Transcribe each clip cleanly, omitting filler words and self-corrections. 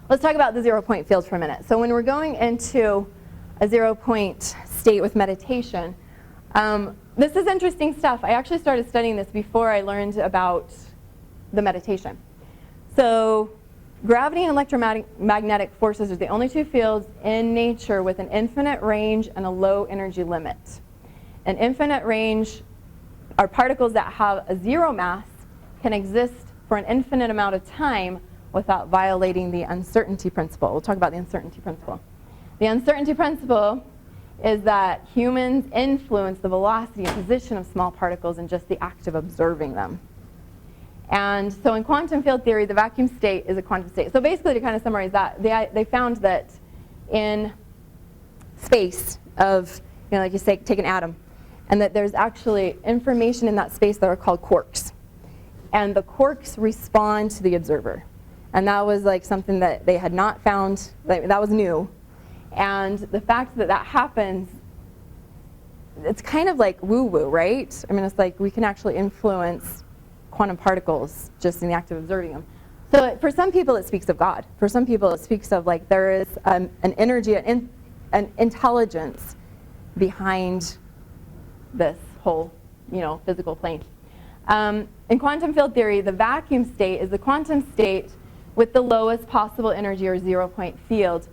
let's talk about the 0 point field for a minute. So when we're going into a 0 point state with meditation, this is interesting stuff. I actually started studying this before I learned about the meditation. So gravity and electromagnetic forces are the only two fields in nature with an infinite range and a low energy limit. An infinite range are particles that have a zero mass, can exist for an infinite amount of time without violating the uncertainty principle. We'll talk about the uncertainty principle. The uncertainty principle is that humans influence the velocity and position of small particles in just the act of observing them. And so in quantum field theory, the vacuum state is a quantum state. So basically, to kind of summarize that, they found that in space of, like you say, take an atom, and that there's actually information in that space that are called quarks. And the quarks respond to the observer. And that was like something that they had not found, that was new. And the fact that that happens, it's kind of like woo-woo, right? I mean, it's like we can actually influence quantum particles just in the act of observing them. So for some people, it speaks of God. For some people, it speaks of like there is an energy, an intelligence behind this whole, physical plane. In quantum field theory, the vacuum state is the quantum state with the lowest possible energy or 0 point field.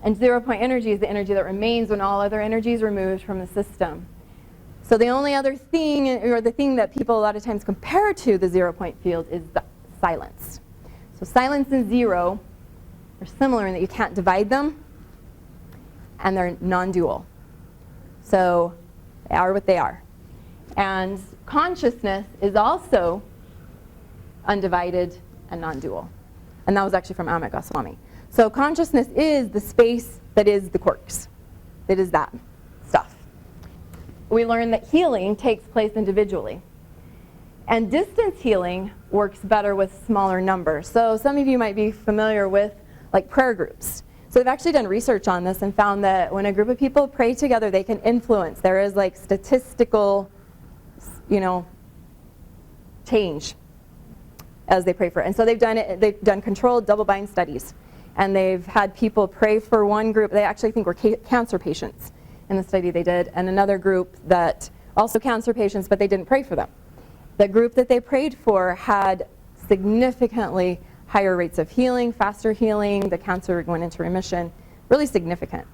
And 0 point energy is the energy that remains when all other energy is removed from the system. So the only other thing, or the thing that people a lot of times compare to the 0 point field, is the silence. So silence and zero are similar in that you can't divide them, and they're non-dual. So they are what they are. And consciousness is also undivided and non-dual. And that was actually from Amit Goswami. So consciousness is the space that is the quarks. It is that stuff. We learned that healing takes place individually. And distance healing works better with smaller numbers. So some of you might be familiar with like prayer groups. So they've actually done research on this and found that when a group of people pray together, they can influence. There is like statistical, change as they pray for it. And so they've done controlled double-blind studies. And they've had people pray for one group. They actually think were cancer patients in the study they did, and another group that also cancer patients, but they didn't pray for them. The group that they prayed for had significantly higher rates of healing, faster healing. The cancer went into remission, really significant,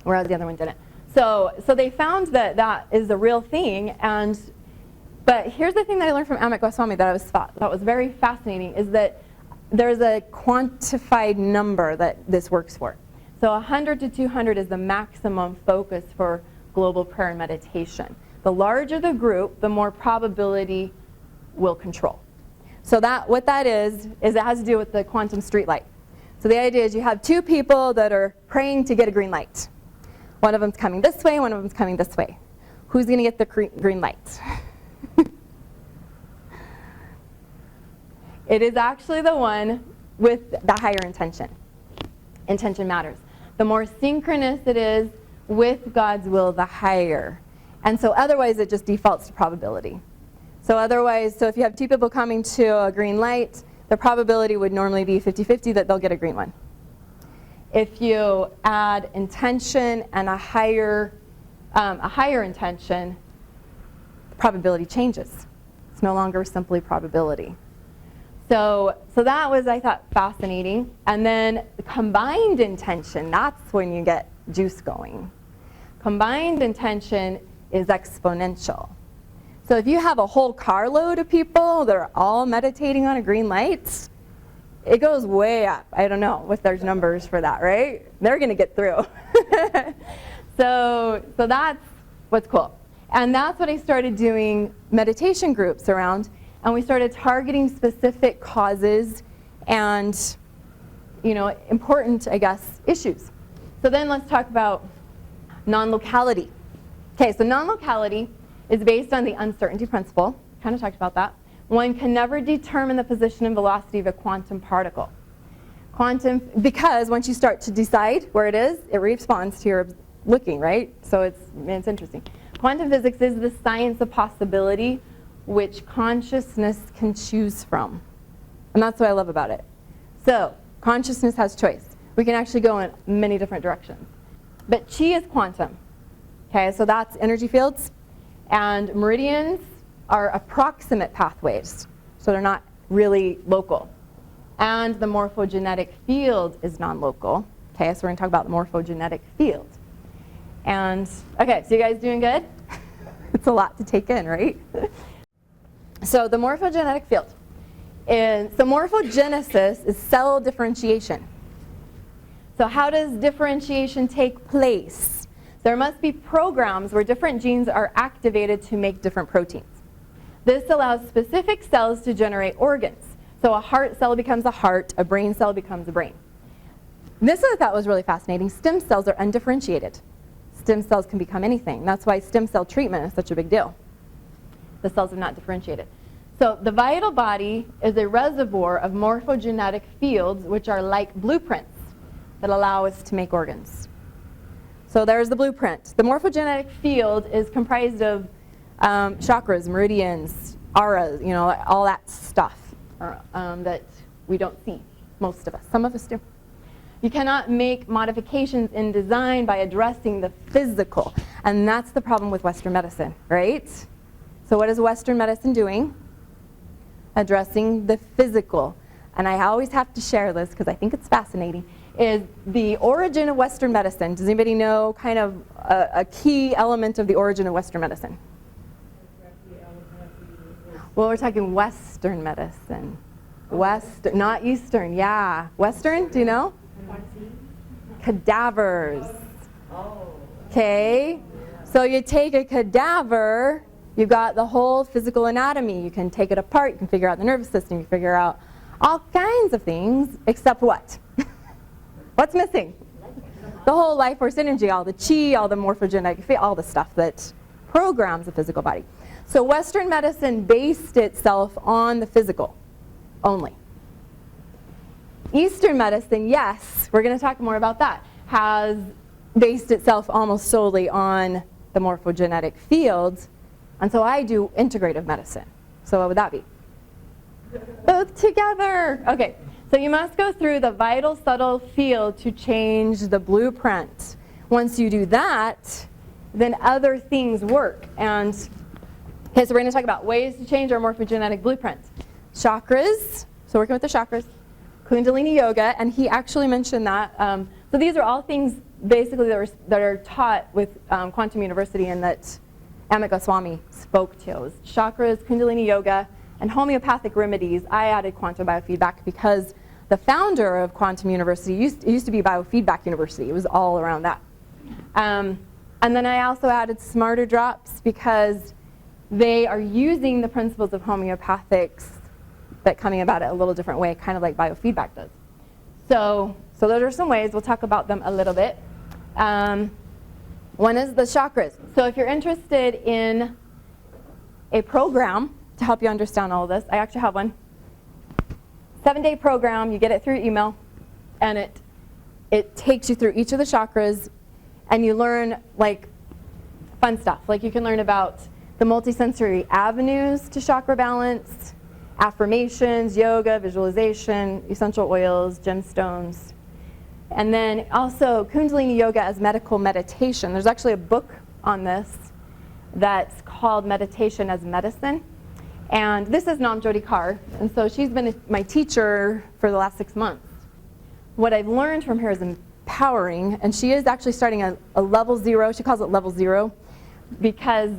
whereas the other one didn't. So they found that that is a real thing. But here's the thing that I learned from Amit Goswami that I thought was very fascinating, is that there's a quantified number that this works for. So 100 to 200 is the maximum focus for global prayer and meditation. The larger the group, the more probability will control. So what that is it has to do with the quantum street light. So the idea is you have two people that are praying to get a green light. One of them's coming this way, one of them's coming this way. Who's going to get the green light? It is actually the one with the higher intention. Intention matters. The more synchronous it is with God's will, the higher. And so otherwise it just defaults to probability. So if you have two people coming to a green light, the probability would normally be 50-50 that they'll get a green one. If you add intention and a higher intention, the probability changes. It's no longer simply probability. So that was, I thought, fascinating. And then the combined intention, that's when you get juice going. Combined intention is exponential. So if you have a whole carload of people that are all meditating on a green light, it goes way up. I don't know if there's numbers for that, right? They're going to get through. So that's what's cool. And that's what I started doing meditation groups around. And we started targeting specific causes and, important, I guess, issues. So then let's talk about non-locality. Okay, so non-locality is based on the uncertainty principle. Kind of talked about that. One can never determine the position and velocity of a quantum particle. Because once you start to decide where it is, it responds to your looking, right? So it's interesting. Quantum physics is the science of possibility which consciousness can choose from. And that's what I love about it. So Consciousness has choice. We can actually go in many different directions. But chi is quantum. Okay, so that's energy fields. And meridians are approximate pathways. So they're not really local. And the morphogenetic field is non-local. Okay, so we're going to talk about the morphogenetic field. And, okay, so you guys doing good? It's a lot to take in, right? So the morphogenetic field is, so morphogenesis is cell differentiation. So how does differentiation take place? There must be programs where different genes are activated to make different proteins. This allows specific cells to generate organs. So a heart cell becomes a heart, a brain cell becomes a brain. This I thought was really fascinating. Stem cells are undifferentiated. Stem cells can become anything. That's why stem cell treatment is such a big deal. The cells are not differentiated. So the vital body is a reservoir of morphogenetic fields, which are like blueprints that allow us to make organs. So there's the blueprint. The morphogenetic field is comprised of chakras, meridians, auras, you know, all that stuff that we don't see, most of us. Some of us do. You cannot make modifications in design by addressing the physical. And that's the problem with Western medicine, right? So what is Western medicine doing? Addressing the physical. And I always have to share this because I think it's fascinating, is the origin of Western medicine. Does anybody know kind of a key element of the origin of Western medicine? Well, we're talking Western medicine. West, not Eastern, yeah. Western, do you know? Cadavers. Okay, so you take a cadaver, you've got the whole physical anatomy. You can take it apart, you can figure out the nervous system, you figure out all kinds of things, except what? What's missing? The whole life force energy, all the chi, all the morphogenetic, all the stuff that programs the physical body. So Western medicine based itself on the physical only. Eastern medicine, yes, we're going to talk more about that, has based itself almost solely on the morphogenetic fields. And so I do integrative medicine. So what would that be? Both together. Okay, so you must go through the vital subtle field to change the blueprint. Once you do that, then other things work. And okay, so we're going to talk about ways to change our morphogenetic blueprint. Chakras, so working with the chakras. Kundalini yoga, and he actually mentioned that. So these are all things basically that are taught with Quantum University and that Amit Goswami spoke to. It was chakras, Kundalini yoga, and homeopathic remedies. I added quantum biofeedback because the founder of Quantum University used to be Biofeedback University. It was all around that. And then I also added smarter drops because they are using the principles of homeopathics but coming about it a little different way, kind of like biofeedback does. So those are some ways. We'll talk about them a little bit. One is the chakras. So if you're interested in a program to help you understand all of this, I actually have one. 7-day program. You get it through email, and it takes you through each of the chakras, and you learn like fun stuff. Like you can learn about the multisensory avenues to chakra balance, affirmations, yoga, visualization, essential oils, gemstones. And then also Kundalini yoga as medical meditation. There's actually a book on this that's called Meditation as Medicine. And this is Nam Jyoti Kaur. And so she's been my teacher for the last 6 months. What I've learned from her is empowering. And she is actually starting a level 0. She calls it level 0 because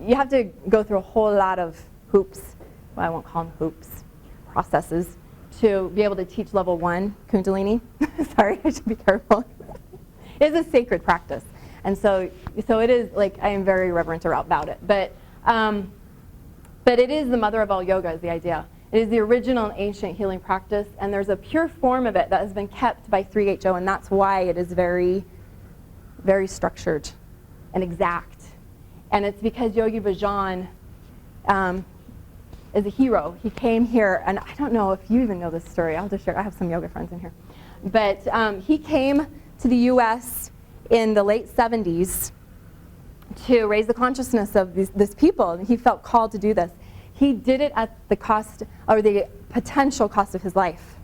you have to go through a whole lot of hoops. Well, I won't call them hoops, processes, to be able to teach level 1 Kundalini. Sorry, I should be careful. It's a sacred practice. And so it is, like, I am very reverent about it. But it is the mother of all yoga is the idea. It is the original and ancient healing practice, and there's a pure form of it that has been kept by 3HO, and that's why it is very, very structured and exact. And it's because Yogi Bhajan is a hero. He came here, and I don't know if you even know this story. I'll just share. I have some yoga friends in here. But he came to the U.S. in the late 70s to raise the consciousness of this people. And he felt called to do this. He did it at the cost, or the potential cost of his life.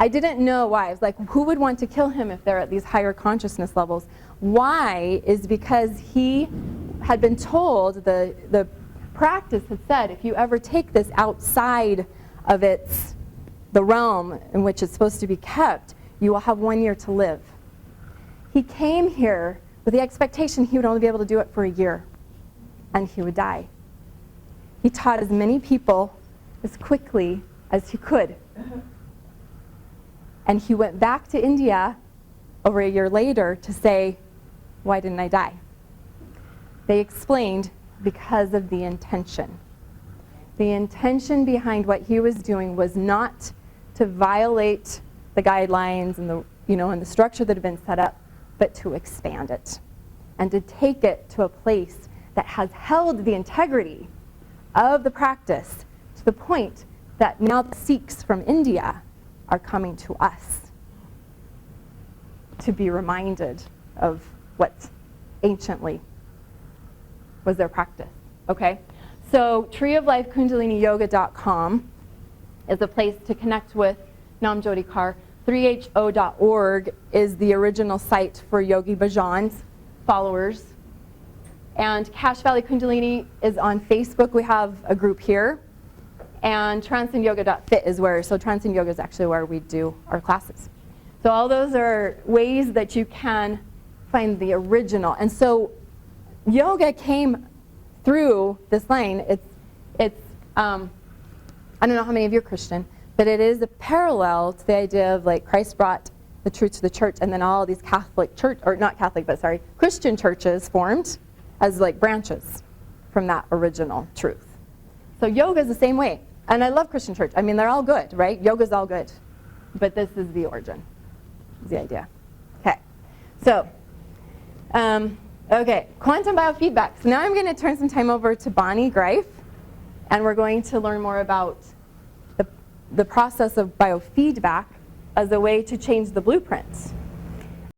I didn't know why. I was like, who would want to kill him if they're at these higher consciousness levels? Why is because he had been told, the practice had said, if you ever take this outside of the realm in which it's supposed to be kept, you will have 1 year to live. He came here with the expectation he would only be able to do it for a year, and he would die. He taught as many people as quickly as he could. And he went back to India over a year later to say, why didn't I die? They explained, because of the intention. The intention behind what he was doing was not to violate the guidelines and the structure that had been set up, but to expand it and to take it to a place that has held the integrity of the practice to the point that now the Sikhs from India are coming to us to be reminded of what anciently was their practice. Okay? So treeoflifekundaliniyoga.com is a place to connect with Namjoti Kaur. 3ho.org is the original site for Yogi Bhajan's followers. And Cache Valley Kundalini is on Facebook. We have a group here. And transcendyoga.fit is so Transcend Yoga is actually where we do our classes. So all those are ways that you can find the original. And so yoga came through this line. I don't know how many of you are Christian, but it is a parallel to the idea of like Christ brought the truth to the church, and then all these Christian churches formed as like branches from that original truth. So yoga is the same way. And I love Christian church. I mean, they're all good, right? Yoga's all good. But this is the origin, is the idea. Okay. So, quantum biofeedback. So now I'm going to turn some time over to Bonnie Greif, and we're going to learn more about the process of biofeedback as a way to change the blueprints